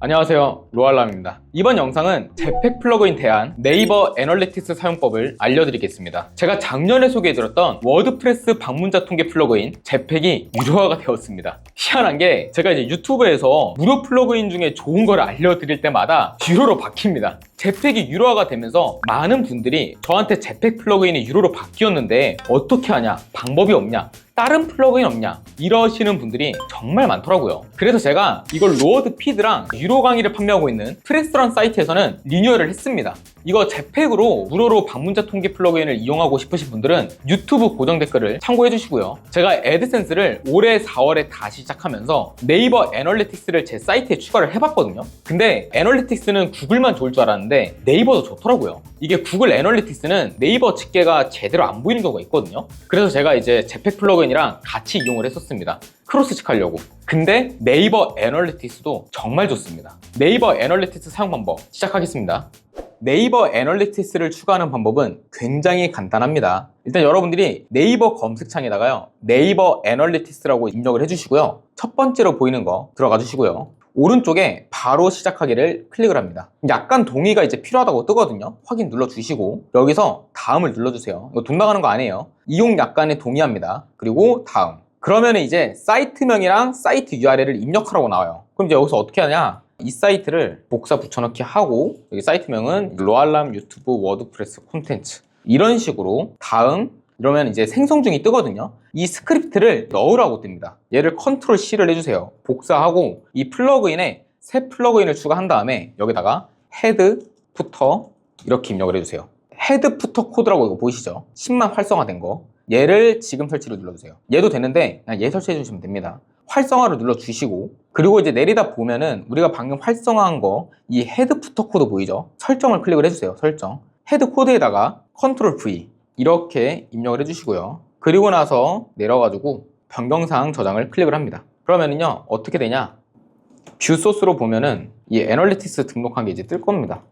안녕하세요, 로알람입니다. 이번 영상은 제팩 플러그인 대안 네이버 애널리틱스 사용법을 알려드리겠습니다. 제가 작년에 소개해드렸던 워드프레스 방문자 통계 플러그인 제팩이 유료화가 되었습니다. 희한한 게 제가 이제 유튜브에서 무료 플러그인 중에 좋은 걸 알려드릴 때마다 유료로 바뀝니다. 제팩이 유료화가 되면서 많은 분들이 저한테 제팩 플러그인이 유료로 바뀌었는데 어떻게 하냐, 방법이 없냐, 다른 플러그인 없냐 이러시는 분들이 정말 많더라고요. 그래서 제가 이걸 로어드 피드랑 유료 강의를 판매하고 있는 프레스라는 사이트에서는 리뉴얼을 했습니다. 이거 제팩으로 무료로 방문자 통계 플러그인을 이용하고 싶으신 분들은 유튜브 고정 댓글을 참고해 주시고요. 제가 애드센스를 올해 4월에 다시 시작하면서 네이버 애널리틱스를 제 사이트에 추가를 해봤거든요. 근데 애널리틱스는 구글만 좋을 줄 알았는데 네이버도 좋더라고요. 이게 구글 애널리틱스는 네이버 집계가 제대로 안 보이는 경우가 있거든요. 그래서 제가 이제 제팩 플러그인이랑 같이 이용을 했었습니다. 크로스 체크하려고. 근데 네이버 애널리틱스도 정말 좋습니다. 네이버 애널리틱스 사용 방법 시작하겠습니다. 네이버 애널리틱스를 추가하는 방법은 굉장히 간단합니다. 일단 여러분들이 네이버 검색창에다가요, 네이버 애널리틱스라고 입력을 해주시고요. 첫 번째로 보이는 거 들어가 주시고요. 오른쪽에 바로 시작하기를 클릭을 합니다. 약간 동의가 이제 필요하다고 뜨거든요. 확인 눌러주시고 여기서 다음을 눌러주세요. 이거 돈 나가는 거 아니에요. 이용 약관에 동의합니다. 그리고 다음. 그러면 이제 사이트명이랑 사이트 URL을 입력하라고 나와요. 그럼 이제 여기서 어떻게 하냐? 이 사이트를 복사 붙여넣기 하고 여기 사이트명은 로알람 유튜브 워드프레스 콘텐츠 이런 식으로 다음 이러면 이제 생성 중이 뜨거든요. 이 스크립트를 넣으라고 뜹니다. 얘를 컨트롤 C를 해주세요. 복사하고 이 플러그인에 새 플러그인을 추가한 다음에 여기다가 헤드 푸터 이렇게 입력을 해주세요. 헤드 푸터 코드라고 이거 보이시죠? 10만 활성화된 거. 얘를 지금 설치를 눌러주세요. 얘도 되는데 그냥 얘 설치해 주시면 됩니다. 활성화를 눌러주시고 그리고 이제 내리다 보면은 우리가 방금 활성화한 거 이 헤드 푸터 코드 보이죠? 설정을 클릭을 해주세요. 설정. 헤드 코드에다가 컨트롤 V 이렇게 입력을 해주시고요. 그리고 나서 내려가지고 변경사항 저장을 클릭을 합니다. 그러면은요 어떻게 되냐? 뷰 소스로 보면은 이 애널리틱스 등록한 게 이제 뜰 겁니다.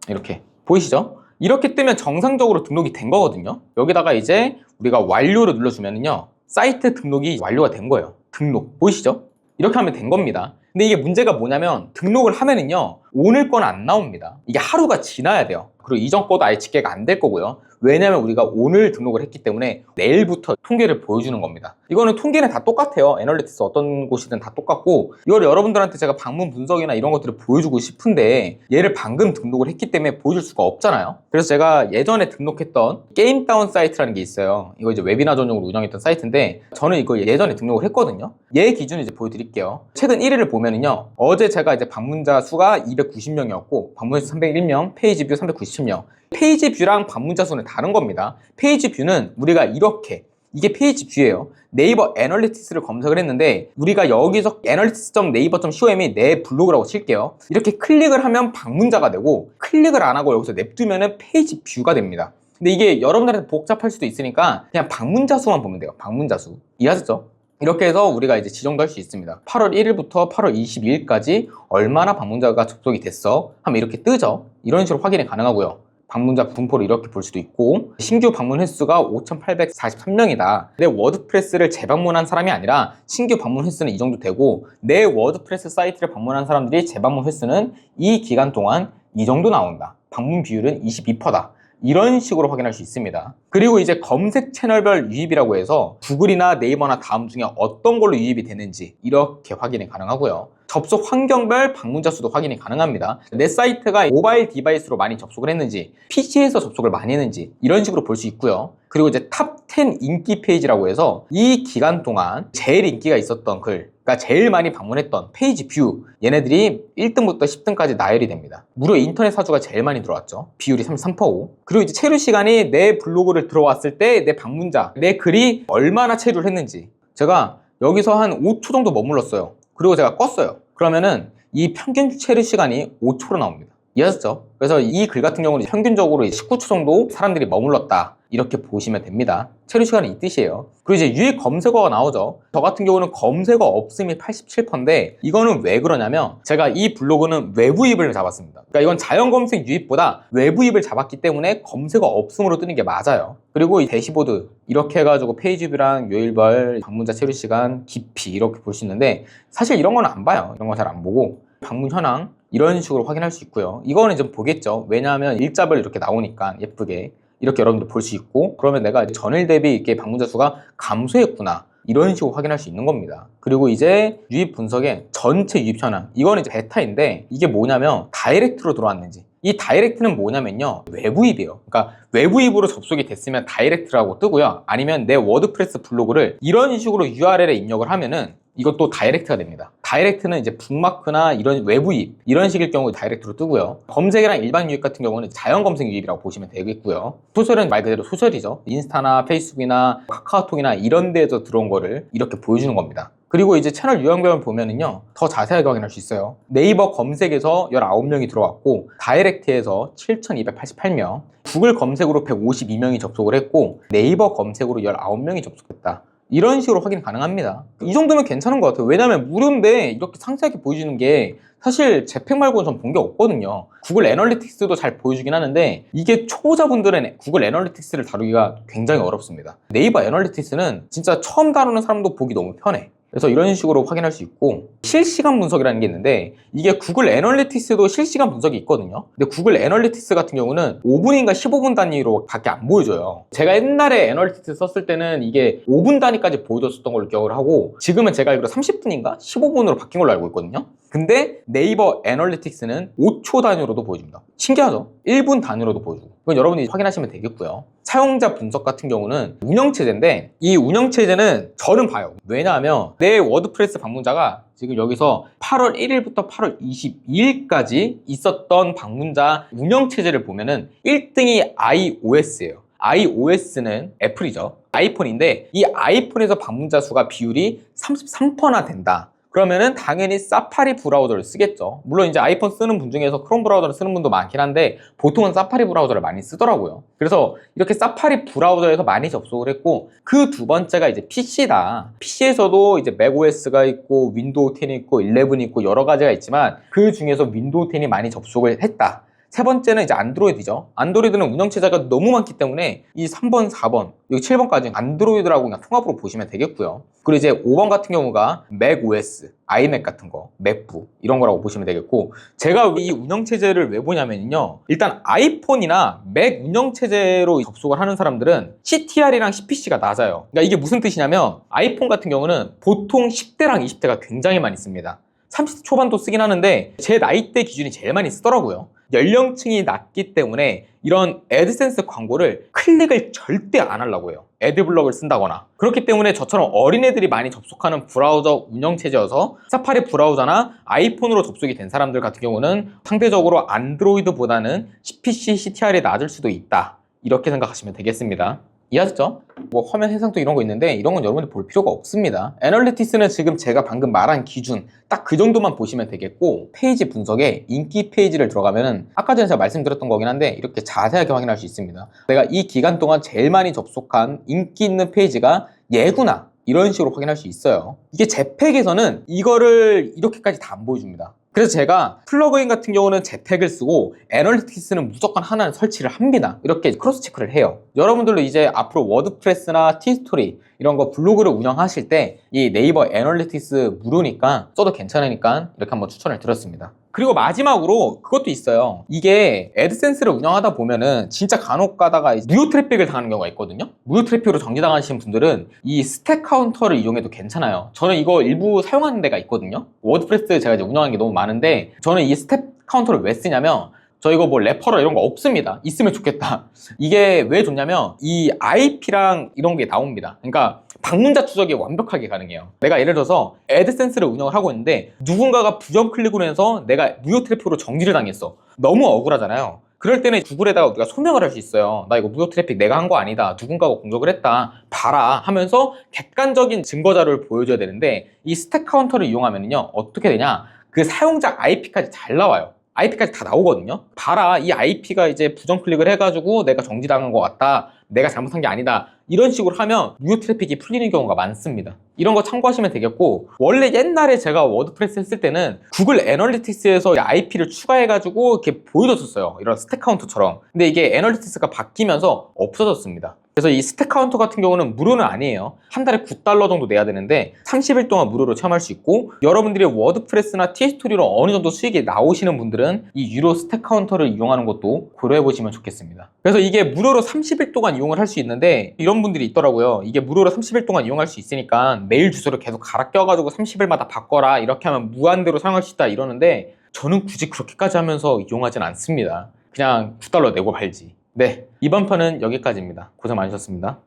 이렇게 보이시죠? 이렇게 뜨면 정상적으로 등록이 된 거거든요. 여기다가 이제 우리가 완료를 눌러주면은요 사이트 등록이 완료가 된 거예요. 등록 보이시죠? 이렇게 하면 된 겁니다. 근데 이게 문제가 뭐냐면 등록을 하면은요 오늘 건 안 나옵니다. 이게 하루가 지나야 돼요. 그리고 이전 거도 아예 집계가 안 될 거고요. 왜냐면 우리가 오늘 등록을 했기 때문에 내일부터 통계를 보여주는 겁니다. 이거는 통계는 다 똑같아요. 애널리틱스 어떤 곳이든 다 똑같고 이걸 여러분들한테 제가 방문 분석이나 이런 것들을 보여주고 싶은데 얘를 방금 등록을 했기 때문에 보여줄 수가 없잖아요. 그래서 제가 예전에 등록했던 게임다운 사이트라는 게 있어요. 이거 이제 웨비나 전용으로 운영했던 사이트인데 저는 이거 예전에 등록을 했거든요. 얘 기준을 이제 보여드릴게요. 최근 1위를 보면은요 어제 제가 이제 방문자 수가 290명이었고 방문자 수 301명, 페이지 뷰 397명. 페이지 뷰랑 방문자 수는 다른 겁니다. 페이지 뷰는 우리가 이렇게 이게 페이지 뷰예요. 네이버 애널리틱스를 검색을 했는데 우리가 여기서 analytics.naver.com이 내 블로그라고 칠게요. 이렇게 클릭을 하면 방문자가 되고 클릭을 안 하고 여기서 냅두면은 페이지 뷰가 됩니다. 근데 이게 여러분들한테 복잡할 수도 있으니까 그냥 방문자 수만 보면 돼요. 방문자 수. 이해하셨죠? 이렇게 해서 우리가 이제 지정도 할 수 있습니다. 8월 1일부터 8월 22일까지 얼마나 방문자가 접속이 됐어? 하면 이렇게 뜨죠? 이런 식으로 확인이 가능하고요. 방문자 분포를 이렇게 볼 수도 있고 신규 방문 횟수가 5,843명이다. 내 워드프레스를 재방문한 사람이 아니라 신규 방문 횟수는 이 정도 되고 내 워드프레스 사이트를 방문한 사람들이 재방문 횟수는 이 기간 동안 이 정도 나온다. 방문 비율은 22%다. 이런 식으로 확인할 수 있습니다. 그리고 이제 검색 채널별 유입이라고 해서 구글이나 네이버나 다음 중에 어떤 걸로 유입이 되는지 이렇게 확인이 가능하고요. 접속 환경별 방문자 수도 확인이 가능합니다. 내 사이트가 모바일 디바이스로 많이 접속을 했는지 PC에서 접속을 많이 했는지 이런 식으로 볼 수 있고요. 그리고 이제 탑 10 인기 페이지라고 해서 이 기간 동안 제일 인기가 있었던 글, 그러니까 제일 많이 방문했던 페이지 뷰, 얘네들이 1등부터 10등까지 나열이 됩니다. 무료 인터넷 사주가 제일 많이 들어왔죠. 비율이 33%고. 그리고 이제 체류 시간이 내 블로그를 들어왔을 때 내 방문자, 내 글이 얼마나 체류를 했는지 제가 여기서 한 5초 정도 머물렀어요. 그리고 제가 껐어요. 그러면은 이 평균 체류 시간이 5초로 나옵니다. 이해하셨죠? 그래서 이 글 같은 경우는 평균적으로 19초 정도 사람들이 머물렀다 이렇게 보시면 됩니다. 체류 시간은 이 뜻이에요. 그리고 이제 유입 검색어가 나오죠. 저 같은 경우는 검색어 없음이 87%인데 이거는 왜 그러냐면 제가 이 블로그는 외부 유입을 잡았습니다. 그러니까 이건 자연 검색 유입보다 외부 유입을 잡았기 때문에 검색어 없음으로 뜨는 게 맞아요. 그리고 이 대시보드 이렇게 해가지고 페이지 뷰랑 요일별, 방문자 체류 시간, 깊이 이렇게 볼 수 있는데 사실 이런 건 안 봐요. 이런 건 잘 안 보고 방문 현황 이런 식으로 확인할 수 있고요. 이거는 좀 보겠죠. 왜냐하면 일자별 이렇게 나오니까 예쁘게 이렇게 여러분들 볼 수 있고, 그러면 내가 전일 대비 이렇게 방문자 수가 감소했구나 이런 식으로 확인할 수 있는 겁니다. 그리고 이제 유입 분석의 전체 유입 현황, 이거는 이제 베타인데 이게 뭐냐면 다이렉트로 들어왔는지, 이 다이렉트는 뭐냐면요, 외부입이에요. 그러니까 외부입으로 접속이 됐으면 다이렉트라고 뜨고요, 아니면 내 워드프레스 블로그를 이런 식으로 URL에 입력을 하면은 이것도 다이렉트가 됩니다. 다이렉트는 이제 북마크나 이런 외부입 이런 식일 경우 다이렉트로 뜨고요. 검색이랑 일반 유입 같은 경우는 자연 검색 유입이라고 보시면 되겠고요. 소셜은 말 그대로 소셜이죠. 인스타나 페이스북이나 카카오톡이나 이런 데에서 들어온 거를 이렇게 보여주는 겁니다. 그리고 이제 채널 유형별을 보면은요, 더 자세하게 확인할 수 있어요. 네이버 검색에서 19명이 들어왔고, 다이렉트에서 7,288명, 구글 검색으로 152명이 접속을 했고, 네이버 검색으로 19명이 접속했다. 이런 식으로 확인 가능합니다. 이 정도면 괜찮은 것 같아요. 왜냐면 무료인데 이렇게 상세하게 보여주는 게 사실 재팩 말고는 전 본 게 없거든요. 구글 애널리틱스도 잘 보여주긴 하는데 이게 초보자분들은 구글 애널리틱스를 다루기가 굉장히 어렵습니다. 네이버 애널리틱스는 진짜 처음 다루는 사람도 보기 너무 편해. 그래서 이런 식으로 확인할 수 있고, 실시간 분석이라는 게 있는데 이게 구글 애널리틱스도 실시간 분석이 있거든요. 근데 구글 애널리틱스 같은 경우는 5분인가 15분 단위로 밖에 안 보여줘요. 제가 옛날에 애널리틱스 썼을 때는 이게 5분 단위까지 보여줬었던 걸로 기억을 하고, 지금은 제가 알기로 30분인가 15분으로 바뀐 걸로 알고 있거든요. 근데 네이버 애널리틱스는 5초 단위로도 보여줍니다. 신기하죠? 1분 단위로도 보여주고, 이건 여러분이 확인하시면 되겠고요. 사용자 분석 같은 경우는 운영체제인데, 이 운영체제는 저는 봐요. 왜냐하면 내 워드프레스 방문자가 지금 여기서 8월 1일부터 8월 22일까지 있었던 방문자 운영체제를 보면은 1등이 iOS예요. iOS는 애플이죠. 아이폰인데 이 아이폰에서 방문자 수가 비율이 33%나 된다. 그러면은 당연히 사파리 브라우저를 쓰겠죠. 물론 이제 아이폰 쓰는 분 중에서 크롬 브라우저를 쓰는 분도 많긴 한데 보통은 사파리 브라우저를 많이 쓰더라고요. 그래서 이렇게 사파리 브라우저에서 많이 접속을 했고, 그 두 번째가 이제 PC다. PC에서도 이제 맥OS가 있고 윈도우 10이 있고 11이 있고 여러 가지가 있지만 그 중에서 윈도우 10이 많이 접속을 했다. 세 번째는 이제 안드로이드죠. 안드로이드는 운영체제가 너무 많기 때문에 이 3번, 4번, 여기 7번까지 안드로이드라고 그냥 통합으로 보시면 되겠고요. 그리고 이제 5번 같은 경우가 맥OS, 아이맥 같은 거, 맥북 이런 거라고 보시면 되겠고, 제가 이 운영체제를 왜 보냐면요, 일단 아이폰이나 맥 운영체제로 접속을 하는 사람들은 CTR이랑 CPC가 낮아요. 그러니까 이게 무슨 뜻이냐면 아이폰 같은 경우는 보통 10대랑 20대가 굉장히 많이 씁니다. 30대 초반도 쓰긴 하는데 제 나이대 기준이 제일 많이 쓰더라고요. 연령층이 낮기 때문에 이런 애드센스 광고를 클릭을 절대 안 하려고 해요. 애드블럭을 쓴다거나. 그렇기 때문에 저처럼 어린애들이 많이 접속하는 브라우저 운영체제여서 사파리 브라우저나 아이폰으로 접속이 된 사람들 같은 경우는 상대적으로 안드로이드보다는 CPC, CTR이 낮을 수도 있다. 이렇게 생각하시면 되겠습니다. 이해하셨죠? 뭐 화면 해상도 이런 거 있는데 이런 건 여러분들 볼 필요가 없습니다. 애널리틱스는 지금 제가 방금 말한 기준 딱 그 정도만 보시면 되겠고, 페이지 분석에 인기 페이지를 들어가면은 아까 전에 제가 말씀드렸던 거긴 한데 이렇게 자세하게 확인할 수 있습니다. 내가 이 기간 동안 제일 많이 접속한 인기 있는 페이지가 얘구나, 이런 식으로 확인할 수 있어요. 이게 제팩에서는 이거를 이렇게까지 다 안 보여줍니다. 그래서 제가 플러그인 같은 경우는 제팩을 쓰고 애널리틱스는 무조건 하나는 설치를 합니다. 이렇게 크로스 체크를 해요. 여러분들도 이제 앞으로 워드프레스나 티스토리 이런 거 블로그를 운영하실 때 이 네이버 애널리틱스 무료니까 써도 괜찮으니까 이렇게 한번 추천을 드렸습니다. 그리고 마지막으로 그것도 있어요. 이게 애드센스를 운영하다 보면은 진짜 간혹 가다가 무료 트래픽을 당하는 경우가 있거든요. 무료 트래픽으로 정지당하시는 분들은 이 스택 카운터를 이용해도 괜찮아요. 저는 이거 일부 사용하는 데가 있거든요. 워드프레스 제가 이제 운영하는 게 너무 많은데 저는 이 스택 카운터를 왜 쓰냐면, 저 이거 뭐 레퍼럴 이런 거 없습니다. 있으면 좋겠다. 이게 왜 좋냐면 이 IP랑 이런 게 나옵니다. 그러니까 방문자 추적이 완벽하게 가능해요. 내가 예를 들어서 애드센스를 운영을 하고 있는데 누군가가 부정 클릭으로 해서 내가 무료 트래픽으로 정지를 당했어. 너무 억울하잖아요. 그럴 때는 구글에다가 우리가 소명을 할 수 있어요. 나 이거 무료 트래픽 내가 한 거 아니다. 누군가가 공격을 했다. 봐라 하면서 객관적인 증거 자료를 보여줘야 되는데, 이 스택 카운터를 이용하면요 어떻게 되냐, 그 사용자 IP까지 잘 나와요. IP까지 다 나오거든요. 봐라, 이 IP가 이제 부정 클릭을 해가지고 내가 정지당한 것 같다, 내가 잘못한 게 아니다, 이런 식으로 하면 무료 트래픽이 풀리는 경우가 많습니다. 이런 거 참고하시면 되겠고, 원래 옛날에 제가 워드프레스 했을 때는 구글 애널리틱스에서 IP를 추가해가지고 이렇게 보여줬었어요. 이런 스택 카운터처럼. 근데 이게 애널리틱스가 바뀌면서 없어졌습니다. 그래서 이 스택 카운터 같은 경우는 무료는 아니에요. 한 달에 $9 정도 내야 되는데 30일 동안 무료로 체험할 수 있고, 여러분들이 워드프레스나 TS토리로 어느 정도 수익이 나오시는 분들은 이 유료 스택 카운터를 이용하는 것도 고려해 보시면 좋겠습니다. 그래서 이게 무료로 30일 동안 이용을 할 수 있는데, 이런 분들이 있더라고요. 이게 무료로 30일 동안 이용할 수 있으니까 메일 주소를 계속 갈아 껴가지고 30일마다 바꿔라, 이렇게 하면 무한대로 사용할 수 있다 이러는데, 저는 굳이 그렇게까지 하면서 이용하진 않습니다. 그냥 $9 내고 팔지. 네, 이번 편은 여기까지입니다. 고생 많으셨습니다.